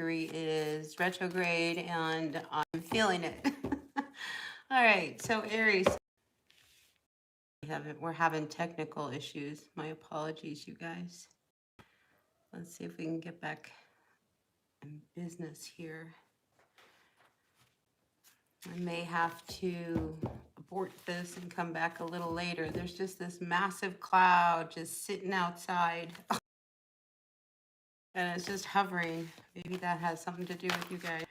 Mercury is retrograde and I'm feeling it. All right, so Aries, we're having technical issues. My apologies, you guys. Let's see if we can get back in business here. I may have to abort this and come back a little later. There's just this massive cloud just sitting outside. And it's just hovering. Maybe that has something to do with you guys.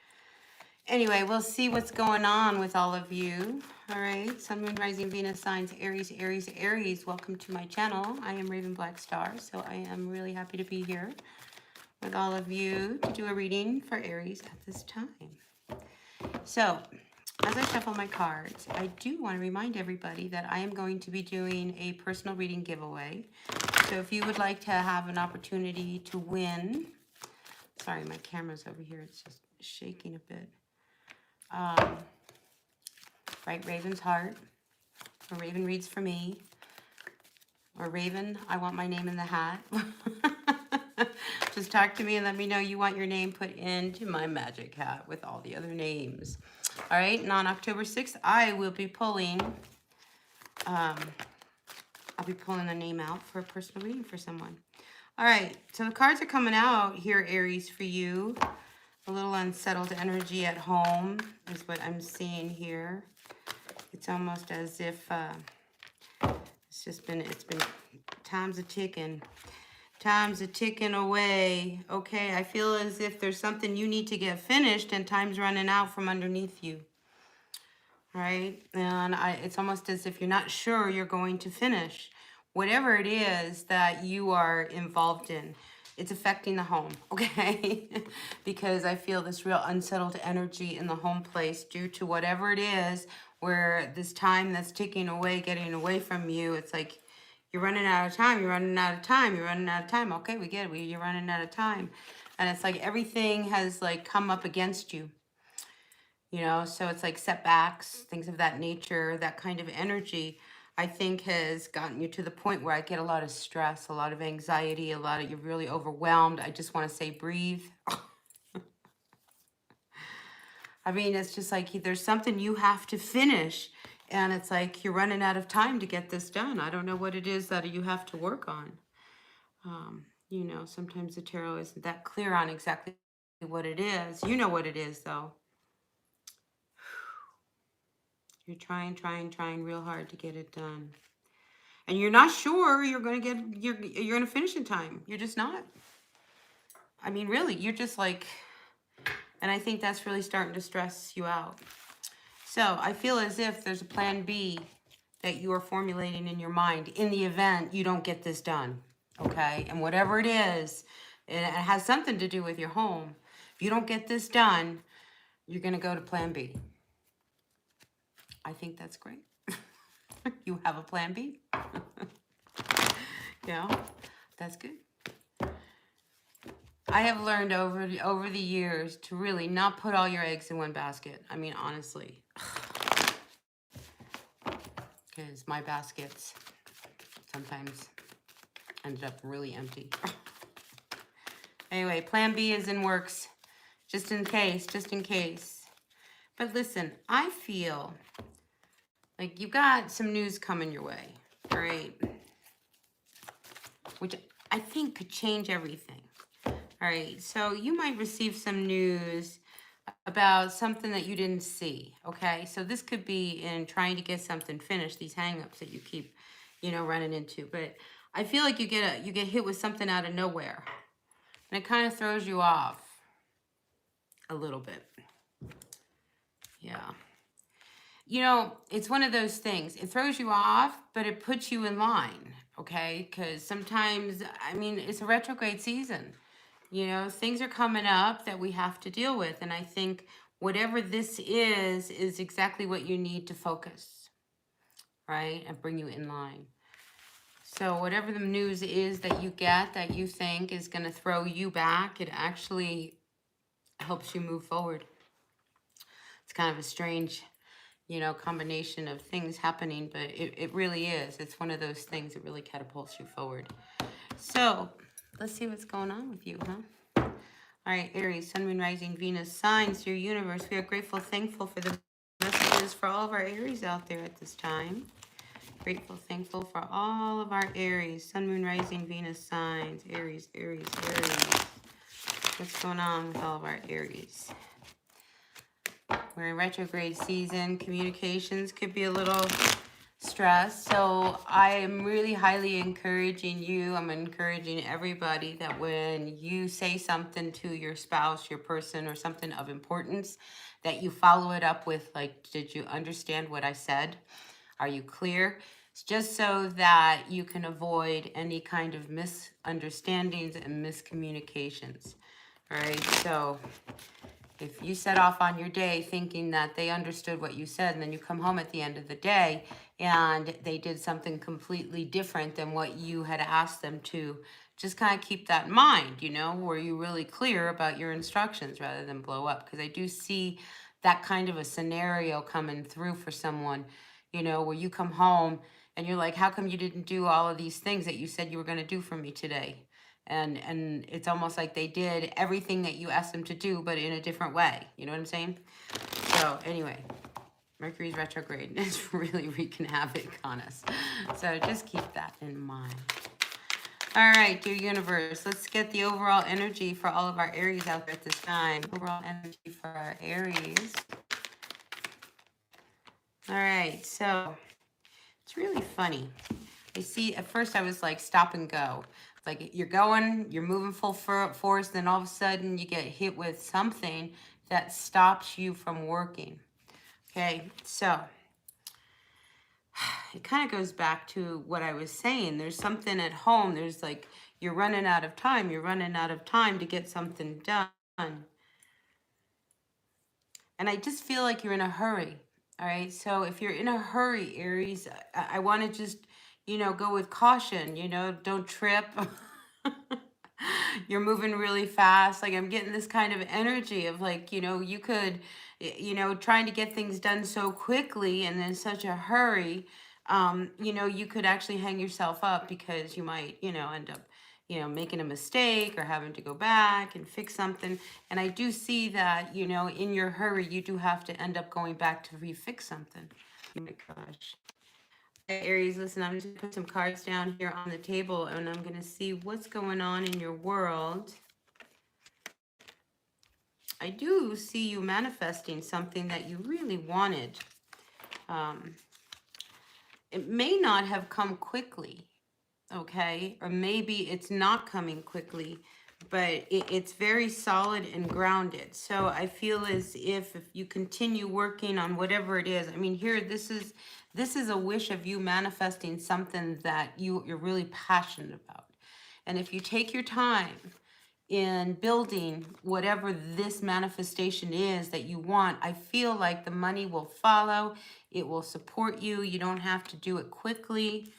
Anyway, we'll see what's going on with all of you. All right, Sun, Moon, Rising, Venus, signs, Aries, Aries, Aries. Welcome to my channel. I am Raven Black Star, so I am really happy to be here with all of you to do a reading for Aries at this time. So, as I shuffle my cards, I do want to remind everybody that I am going to be doing a personal reading giveaway. So if you would like to have an opportunity to win, sorry, my camera's over here, it's just shaking a bit. Write Raven's heart, or Raven reads for me, or Raven, I want my name in the hat. Just talk to me and let me know you want your name put into my magic hat with all the other names. All right, and on October 6th, I will be pulling, I'll be pulling a name out for a personal reading for someone. All right, so the cards are coming out here, Aries, for you. A little unsettled energy at home is what I'm seeing here. It's almost as if it's been time's a ticking. Time's a ticking away. Okay, I feel as if there's something you need to get finished and time's running out from underneath you. All right, and it's almost as if you're not sure you're going to finish. Whatever it is that you are involved in, it's affecting the home, okay? Because I feel this real unsettled energy in the home place due to whatever it is, where this time that's ticking away, getting away from you, it's like you're running out of time, you're running out of time, you're running out of time. Okay, we get it, you're running out of time. And it's like everything has like come up against you. You know, so it's like setbacks, things of that nature, that kind of energy, I think has gotten you to the point where I get a lot of stress, a lot of anxiety, you're really overwhelmed. I just want to say, breathe. I mean, it's just like there's something you have to finish. And it's like you're running out of time to get this done. I don't know what it is that you have to work on. You know, sometimes the tarot isn't that clear on exactly what it is. You know what it is, though. You're trying real hard to get it done. And you're not sure you're going to finish in time. You're just not. I mean, really, you're just like, and I think that's really starting to stress you out. So I feel as if there's a plan B that you are formulating in your mind in the event you don't get this done. Okay? And whatever it is, it has something to do with your home. If you don't get this done, you're going to go to plan B. I think that's great. You have a plan B. Yeah, that's good. I have learned over the years to really not put all your eggs in one basket. I mean, honestly. Because my baskets sometimes ended up really empty. Anyway, plan B is in works. Just in case. But listen, I feel like you've got some news coming your way, all right? Which I think could change everything. All right, so you might receive some news about something that you didn't see, okay? So this could be in trying to get something finished, these hang-ups that you keep, you know, running into. But I feel like you get hit with something out of nowhere. And it kind of throws you off a little bit. Yeah. You know, it's one of those things. It throws you off, but it puts you in line, okay? Because sometimes, I mean, it's a retrograde season. You know, things are coming up that we have to deal with. And I think whatever this is exactly what you need to focus, right? And bring you in line. So whatever the news is that you get that you think is going to throw you back, it actually helps you move forward. It's kind of a strange, you know, combination of things happening, but it really is. It's one of those things that really catapults you forward. So let's see what's going on with you, huh? All right, Aries, Sun, Moon, Rising, Venus, signs, your universe. We are grateful, thankful for the messages for all of our Aries out there at this time. Grateful, thankful for all of our Aries, Sun, Moon, Rising, Venus, signs. Aries, Aries, Aries. What's going on with all of our Aries? We're in retrograde season. Communications could be a little stressed. So I am really highly encouraging you. I'm encouraging everybody that when you say something to your spouse, your person, or something of importance, that you follow it up with, like, did you understand what I said? Are you clear? It's just so that you can avoid any kind of misunderstandings and miscommunications. All right, so if you set off on your day thinking that they understood what you said, and then you come home at the end of the day and they did something completely different than what you had asked them to, just kind of keep that in mind, you know, were you really clear about your instructions rather than blow up? Because I do see that kind of a scenario coming through for someone, you know, where you come home and you're like, how come you didn't do all of these things that you said you were going to do for me today? And it's almost like they did everything that you asked them to do, but in a different way. You know what I'm saying? So anyway, Mercury's retrograde is really wreaking havoc on us. So just keep that in mind. All right, dear universe, let's get the overall energy for all of our Aries out there at this time. Overall energy for our Aries. All right, so it's really funny. I see, at first I was like, stop and go. It's like you're going, you're moving full force, then all of a sudden you get hit with something that stops you from working. Okay, so it kind of goes back to what I was saying. There's something at home. There's like, you're running out of time. You're running out of time to get something done. And I just feel like you're in a hurry. All right. So if you're in a hurry, Aries, I want to just, you know, go with caution, you know, don't trip. You're moving really fast. Like I'm getting this kind of energy of like, you know, you could, you know, trying to get things done so quickly and in such a hurry, you know, you could actually hang yourself up because you might, you know, end up, you know, making a mistake or having to go back and fix something. And I do see that, you know, in your hurry, you do have to end up going back to refix something. Oh my gosh. Hey, Aries, listen, I'm just going to put some cards down here on the table and I'm going to see what's going on in your world. I do see you manifesting something that you really wanted. It may not have come quickly, okay? Or maybe it's not coming quickly, but it's very solid and grounded. So I feel as if you continue working on whatever it is, I mean, here, this is a wish of you manifesting something that you're really passionate about. And if you take your time in building whatever this manifestation is that you want, I feel like the money will follow. It will support you. You don't have to do it quickly.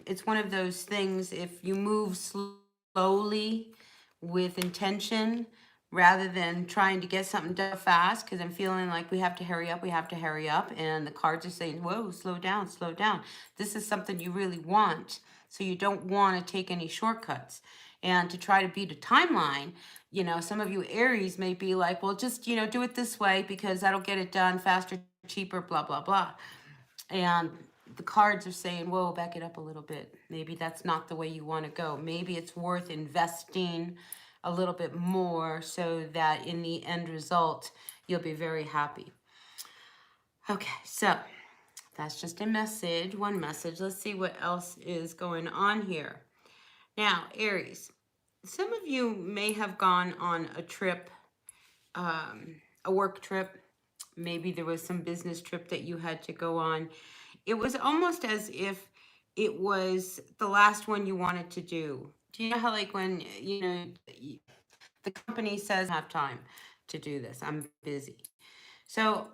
It's one of those things, if you move slowly with intention rather than trying to get something done fast, because I'm feeling like we have to hurry up, and the cards are saying, whoa, slow down, slow down. This is something you really want, so you don't want to take any shortcuts. And to try to beat a timeline, you know, some of you Aries may be like, well, just, you know, do it this way because that'll get it done faster, cheaper, blah, blah, blah. And the cards are saying, whoa, back it up a little bit. Maybe that's not the way you want to go. Maybe it's worth investing a little bit more so that in the end result, you'll be very happy. Okay, so that's just a message, one message. Let's see what else is going on here. Now, Aries, some of you may have gone on a trip, a work trip. Maybe there was some business trip that you had to go on. It was almost as if it was the last one you wanted to do. Do you know how, like, when, you know, the company says, I have time to do this, I'm busy. So,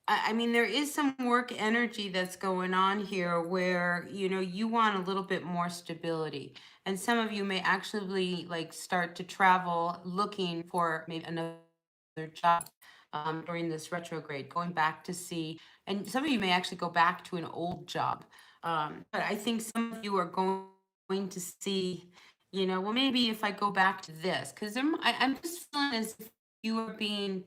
I mean, there is some work energy that's going on here where, you know, you want a little bit more stability. And some of you may actually, like, start to travel looking for maybe another job during this retrograde, going back to see, and some of you may actually go back to an old job. But I think some of you are going to see well, maybe if I go back to this, because I'm just feeling as if you are being,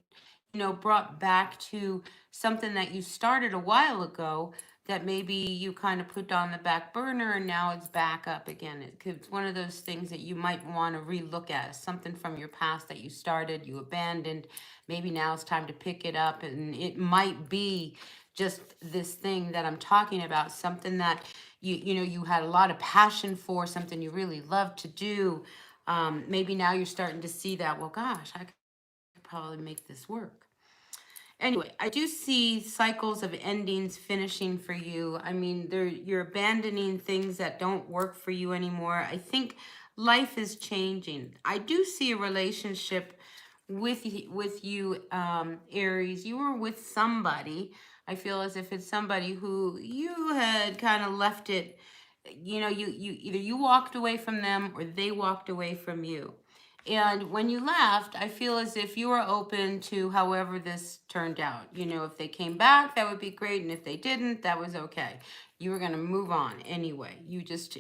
brought back to something that you started a while ago that maybe you kind of put on the back burner and now it's back up again. It's one of those things that you might want to relook at, something from your past that you started, you abandoned. Maybe now it's time to pick it up, and it might be just this thing that I'm talking about, something that you had a lot of passion for, something you really loved to do. Maybe now you're starting to see that, well, gosh, I could probably make this work. Anyway, I do see cycles of endings finishing for you. I mean, you're abandoning things that don't work for you anymore. I think life is changing. I do see a relationship with you, Aries. You were with somebody. I feel as if it's somebody who you had kind of left it. You either you walked away from them or they walked away from you. And when you left, I feel as if you were open to however this turned out. If they came back, that would be great. And if they didn't, that was okay. You were going to move on anyway. You just,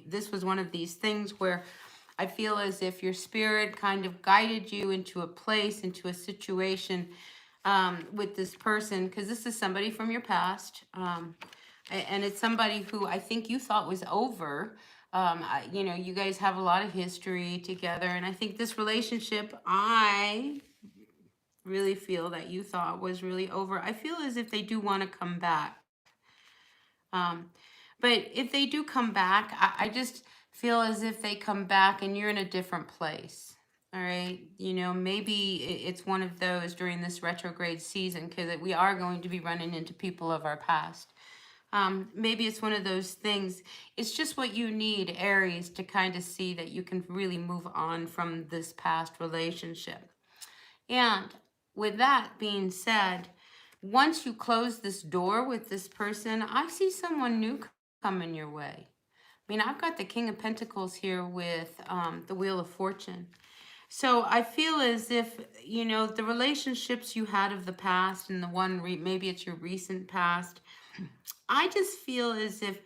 this was one of these things where I feel as if your spirit kind of guided you into a place, into a situation with this person, because this is somebody from your past. And it's somebody who I think you thought was over. You guys have a lot of history together, and I think this relationship, I really feel that you thought was really over. I feel as if they do want to come back. Um, but if they do come back, I just feel as if they come back and you're in a different place. All right. Maybe it's one of those during this retrograde season, because we are going to be running into people of our past. Maybe it's one of those things. It's just what you need, Aries, to kind of see that you can really move on from this past relationship. And with that being said, once you close this door with this person, I see someone new coming your way. I mean, I've got the King of Pentacles here with the Wheel of Fortune. So I feel as if, the relationships you had of the past and the one, maybe it's your recent past, I just feel as if,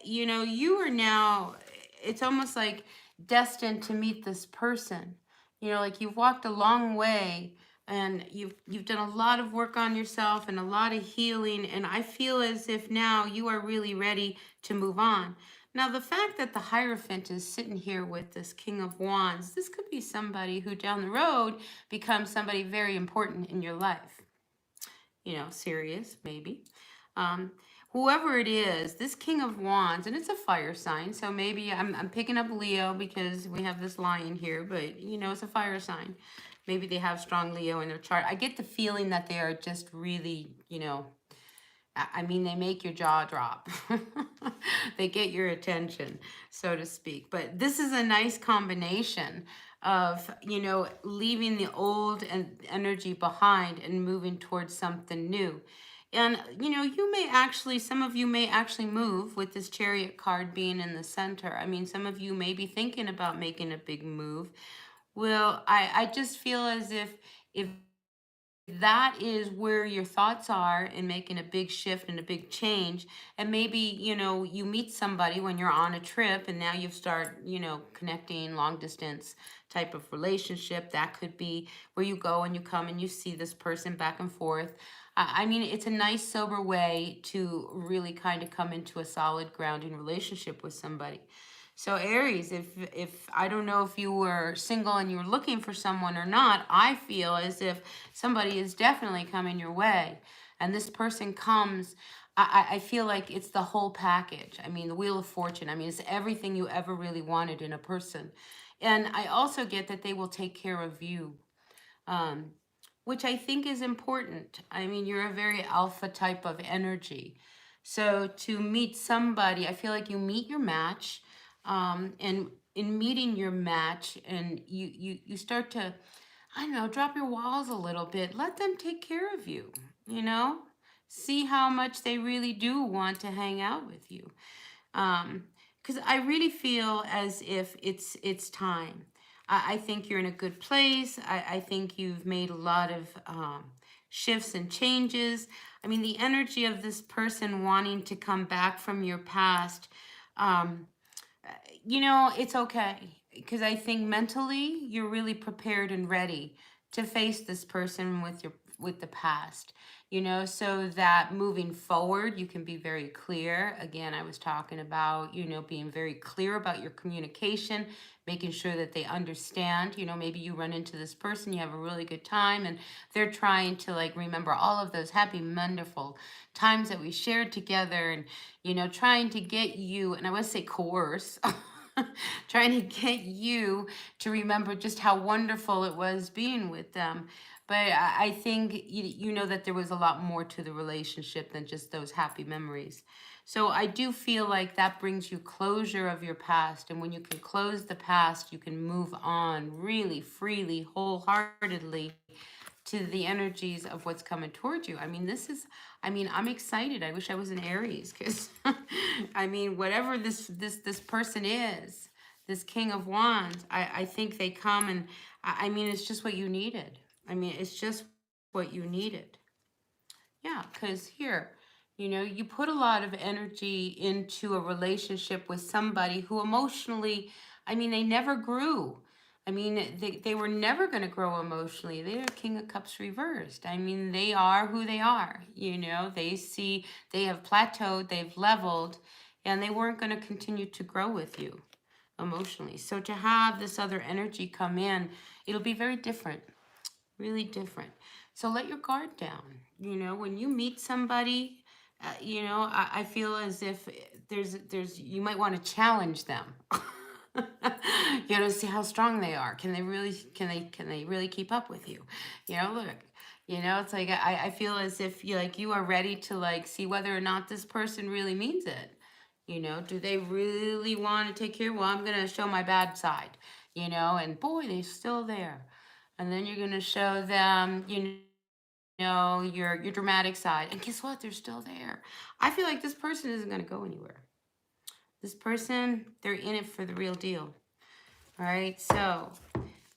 you are now, it's almost like destined to meet this person. Like you've walked a long way and you've done a lot of work on yourself and a lot of healing. And I feel as if now you are really ready to move on. Now, the fact that the Hierophant is sitting here with this King of Wands, this could be somebody who down the road becomes somebody very important in your life. Serious, maybe. Um, Whoever it is, this King of Wands, and it's a fire sign, so maybe I'm picking up Leo because we have this lion here, but it's a fire sign. Maybe they have strong Leo in their chart. I get the feeling that they are just really, I mean, they make your jaw drop. They get your attention, so to speak. But this is a nice combination of, leaving the old energy behind and moving towards something new. And, some of you may actually move with this Chariot card being in the center. I mean, some of you may be thinking about making a big move. Well, I just feel as if that is where your thoughts are in making a big shift and a big change, and maybe you meet somebody when you're on a trip and now you start connecting long distance type of relationship. That could be where you go and you come and you see this person back and forth. I mean, it's a nice sober way to really kind of come into a solid grounding relationship with somebody. So Aries, if I don't know if you were single and you were looking for someone or not, I feel as if somebody is definitely coming your way. And this person comes, I feel like it's the whole package. I mean, the Wheel of Fortune. I mean, it's everything you ever really wanted in a person. And I also get that they will take care of you. Um, which I think is important. I mean, you're a very alpha type of energy. So to meet somebody, I feel like you meet your match, and in meeting your match, and you start to, I don't know, drop your walls a little bit. Let them take care of you, you know? See how much they really do want to hang out with you. Because I really feel as if it's time. I think you're in a good place. I think you've made a lot of shifts and changes. I mean, the energy of this person wanting to come back from your past, um, you know, it's okay because I think mentally you're really prepared and ready to face this person with the past. You know, so that moving forward, you can be very clear. Again, I was talking about, you know, being very clear about your communication, making sure that they understand. You know, maybe you run into this person, you have a really good time, and they're trying to like remember all of those happy, wonderful times that we shared together, and you know, trying to get you, and I would say coerce, trying to get you to remember just how wonderful it was being with them. But I think you know that there was a lot more to the relationship than just those happy memories. So I do feel like that brings you closure of your past. And when you can close the past, you can move on really freely, wholeheartedly to the energies of what's coming towards you. I mean, I mean, I'm excited. I wish I was an Aries because, I mean, whatever this person is, this King of Wands, I think they come and, I mean, it's just what you needed. I mean, it's just what you needed. Yeah, because here, you know, you put a lot of energy into a relationship with somebody who emotionally, I mean, they never grew. I mean, they were never going to grow emotionally. They're King of Cups reversed. I mean, they are who they are. You know, they have plateaued, they've leveled, and they weren't going to continue to grow with you emotionally. So to have this other energy come in, it'll be very different, really different. So let your guard down. You know, when you meet somebody, you know, I feel as if you might want to challenge them. You know, see how strong they are. Can they really keep up with you? You know, look, you know, it's like I feel as if you are ready to like see whether or not this person really means it. You know, do they really want to take care? Well, I'm gonna show my bad side, you know, and boy, they're still there. And then you're gonna show them, you know, your dramatic side. And guess what? They're still there. I feel like this person isn't gonna go anywhere. This person, they're in it for the real deal. All right, so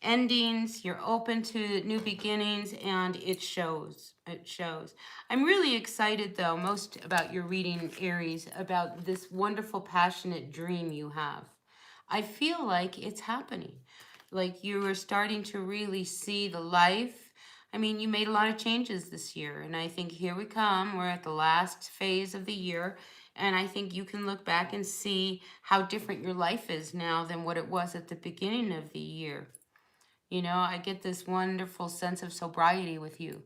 endings, you're open to new beginnings, and it shows. It shows. I'm really excited, though, most about your reading, Aries, about this wonderful, passionate dream you have. I feel like it's happening. Like you are starting to really see the life. I mean, you made a lot of changes this year, and I think here we come. We're at the last phase of the year, and I think you can look back and see how different your life is now than what it was at the beginning of the year. You know, I get this wonderful sense of sobriety with you.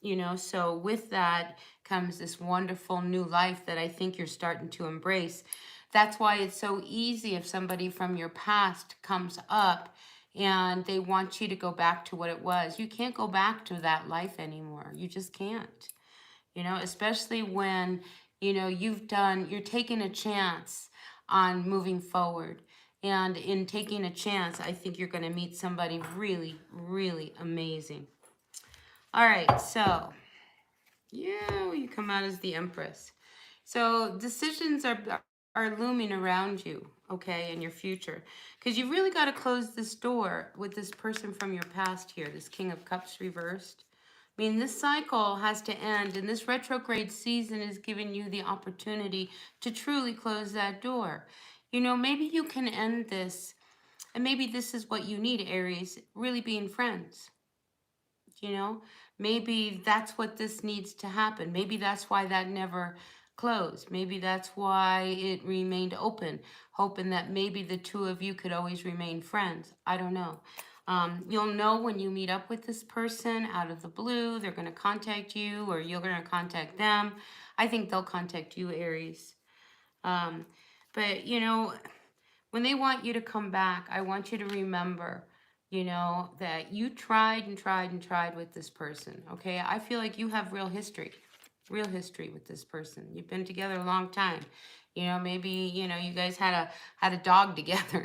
You know, so with that comes this wonderful new life that I think you're starting to embrace. That's why it's so easy if somebody from your past comes up and they want you to go back to what it was. You can't go back to that life anymore. You just can't. You know, especially when, you know, you're taking a chance on moving forward. And in taking a chance, I think you're going to meet somebody really, really amazing. All right, so yeah, you come out as the Empress. So decisions are looming around you, okay, in your future. Because you've really got to close this door with this person from your past here, this King of Cups reversed. I mean, this cycle has to end, and this retrograde season is giving you the opportunity to truly close that door. You know, maybe you can end this, and maybe this is what you need, Aries, really being friends. You know, maybe that's what this needs to happen. Maybe that's why that never closed. Maybe that's why it remained open, hoping that maybe the two of you could always remain friends. I don't know. You'll know when you meet up with this person out of the blue. They're going to contact you, or you're going to contact them. I think they'll contact you, Aries. Um, but, you know, when they want you to come back, I want you to remember, you know, that you tried and tried and tried with this person, okay? I feel like you have real history with this person. You've been together a long time. You know, maybe, you know, you guys had a dog together